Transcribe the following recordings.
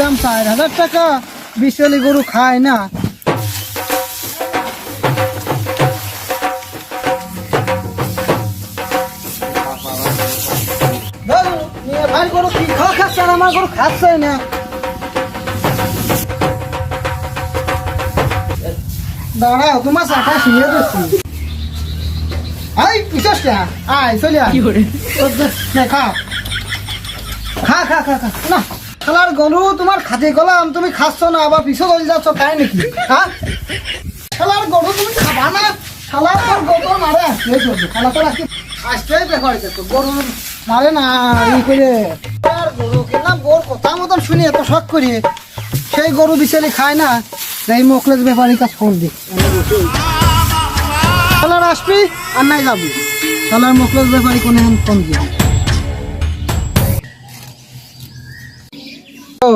দাম 4,000 টাকা। বিশালি গরু খায় না। ভাই গরু কি খাওয়া খাচ্ছে আর আমার গরু খাচ্ছে না। দাঁড়াও তোমার চাটা শুয়ে দিচ্ছি। আই পিছাস কে আয় চলে আয় খা খা খা খা খা না। শালার গরু তোমার খাতে গেলাম তুমি খাচ্ছ না আবার পিছু চলে যাচ্ছ তাই নাকি? হ্যাঁ শালার গরু তুমি খাবা না। শালা তোর গরু মারে আসতে চলবে। শালা তোর আজকে আসতেই ব্যাপার তো গরু মারে না ই করে। গরু কিনলাম গোর কথা মতন শুনি এত শখ করি সেই গরু বিশালি খায় না। এই মোকলেশ ব্যাপারীর কাছে ফোন দি। শালার আসবি আর নাই যাবি। শালার মোকলেশ ব্যাপারী কোন এখন ফোন দি। ও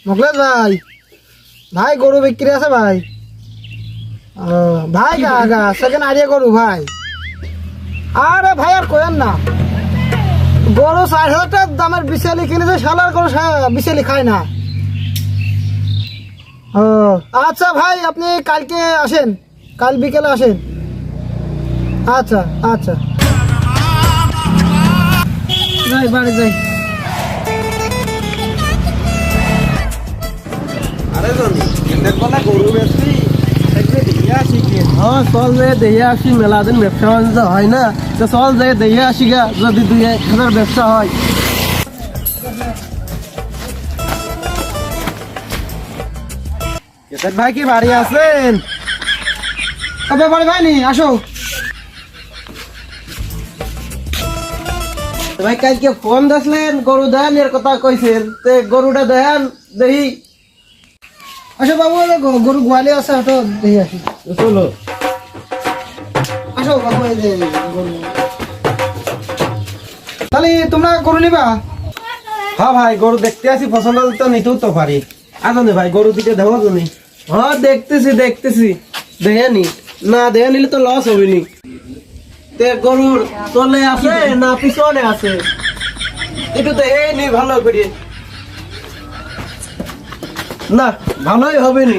মোকলেশ ভাই, ভাই গরু বিক্রি আছে ভাই। ও ভাই গা সেকেন্ড আরিয়া গরু ভাই। আরে ভাই আর কোয়েন না, গরু 4,000 টাকা দামের বিশালি কিনেছে। শালার গরু বিশালি খায় না। ও আচ্ছা ভাই আপনি কালকে আসেন, কাল বিকেলে আসেন। আচ্ছা আচ্ছা যাই বাড়ি যাই। আরে গরু বেশি চল যে দেখে আসি, মেলা দিন ব্যবসা বাণিজ্য হয় না, তো চল যে দেখে আসি গা যদি 2,000 ব্যবসা হয়। ভাই কি বাড়ি আছেন? তবে বাড়ি ভাই নি আসো। ভাই কালকে ফোন দিয়েছিলেন গরু দেন এর কথা কইছেন, গরুটা দেন দেখি। আসো বাবু গরু গোয়ালে আছে, ওটা দেখে আসি। চলো আসো বাবু এই যে গরু। তাহলে তোমরা গরু নিবা? হ্যাঁ ভাই গরু দেখতে আসি, পছন্দ তো নিতেও তো পারি। আসলে ভাই গরু দিতে দেবো তুমি? হ্যাঁ দেখতেছি দেখে নি না, দেখে নিলে তো লস হবে নি। গরুর তলে আছে না পিছনে আছে একটু দেখে নি ভালো করে। না ভালোই হবে নি।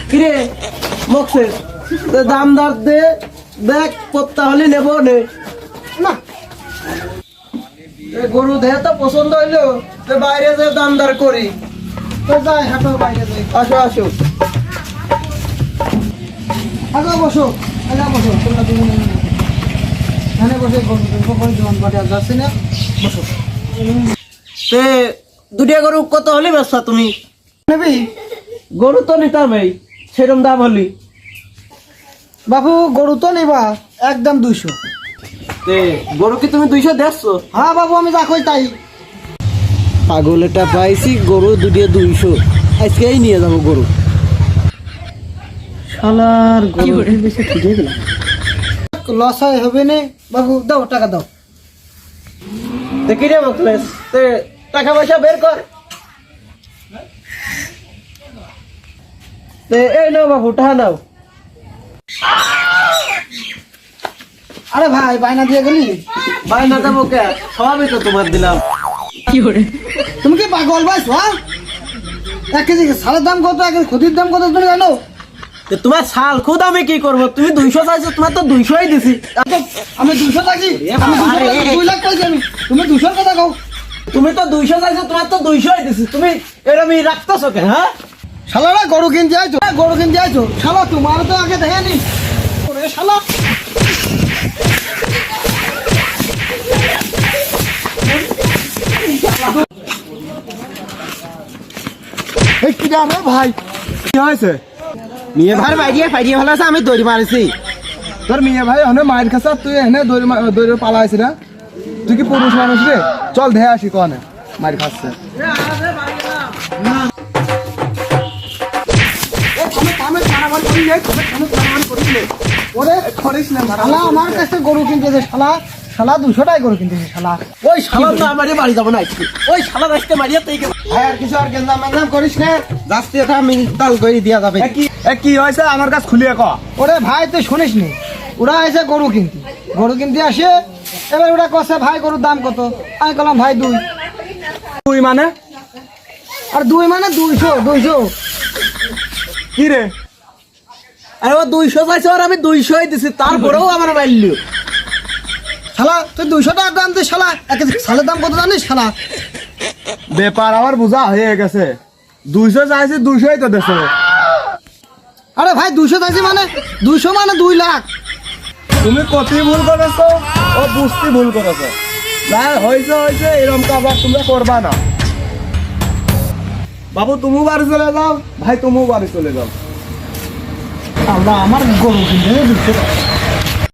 কিরে মকসে দাম দর দে, দেখ পত্তা হলে নেবো নে। না গরু দেহে তো পছন্দ হইলো, বাইরে যে দাম দর করি। তো যাই হাঁটো বাইরে যাই। আসো আসো আগা বসো আগা বসো তোমরা দুজনে এখানে বসে গল্প করে দোকান পাটে আর যাচ্ছি না, বসো। দুটিয়া গরু কত হলে ব্যবসা তুমি নেবি? গরু তো নিতাম ভাই, সেরকম দাম হলি। বাবু গরু তো নিবা একদম 200। গরু কি তুমি 200 দেখছো? হ্যাঁ বাবু আমি যা কই তাই। পাগল এটা পাইছি, গরু দুটিয়া 200, আজকেই নিয়ে যাবো গরু। শালার গরু বেশি ঠিকই দিলাম, লস হয় হবে না। বাবু দাও টাকা দাও। দেখি রে মকলেশ, টাকা পয়সা বের কর। এই নাও বাবু টাকা নাও। আরে ভাই বায়না দিয়ে গেলি? বাইনা দেবো কে, সবই তো তোমার দিলাম। তুমি কি পাগল ভাইছ? হ্যাঁ 1 কেজি সালের দাম কত, 1 কেজি খুদির দাম কত তুমি জানো? তোমার শাল খুদ আমি কি করবো? তুমি 200 চাইছো, তোমার তো 200ই দিছি। আমি 200 থাকি, আমি 2 লাখ কইছি আমি, তুমি 200 কথা কও। তুমি তো 200 চাইছো, তোমার তো 200ই দিছি। তুমি এরকমই রাখতেছো কেন? হ্যাঁ শালারা গরু কিনতে আইছো, গরু কিনতে আইছো। শালা তোমার তো আগে দেখেনি ওরে শালা। এই কি জানো ভাই কি হয়েছে? মেয়ে ভাই বাইরে ভালো আছে, আমি দড়ি মারিছি। তোর মেয়ে ভাই হনে মায়ের কাছে, তুই এনে দৌড়ে পালা আছিস না? তুই কি পুরুষ মানুষ রে? চল ধে আসি কনে মায়ের খাচ্ছে। আমার কাছে গরু কিনতেছে শালা, শালা 200 টাকায় গরু কিনতেছে শালা। ওই শালা তো আমারই বাড়ি যাবো না আজকে। ওই শালা আজকে মারিয়া তাই আর কিছু আর গেন্দাম মেন্দাম করিস না। যাচ্ছি, এটা আমি তাল করে দিয়া যাবে। কি হয়েছে আমার কাছে খুলিয়ে ক। ওরে ভাই তুই শুনিস নি, ওরা এসে গরু কিনতে আসে। এবার ওরা কষে ভাই গরুর দাম কত? আমি বললাম ভাই 2। তুই মানে আর 2 মানে 200 কি রে আরে ও 200 পাইছে আর আমি 200ই দিছি তারপরেও আমার মাইল শালা তুই 200 টাকা দাম তুই শালা শালের দাম কত জানিস শালা? ব্যাপার আমার বোঝা হয়ে গেছে 200 চাইছি 200ই তো দেছে আরে ভাই 200 চাইছি মানে 200 মানে 2 লাখ। তুমি কতই ভুল করেছো ও বুঝতে ভুল করেছো যা হয়েছে এরকম কাজ আর তুমি করবা না বাবু তুমি বাড়ি চলে যাও ভাই তুমিও বাড়ি চলে যাও আল্লাহ আমার গরু কিনতে 200 টাকা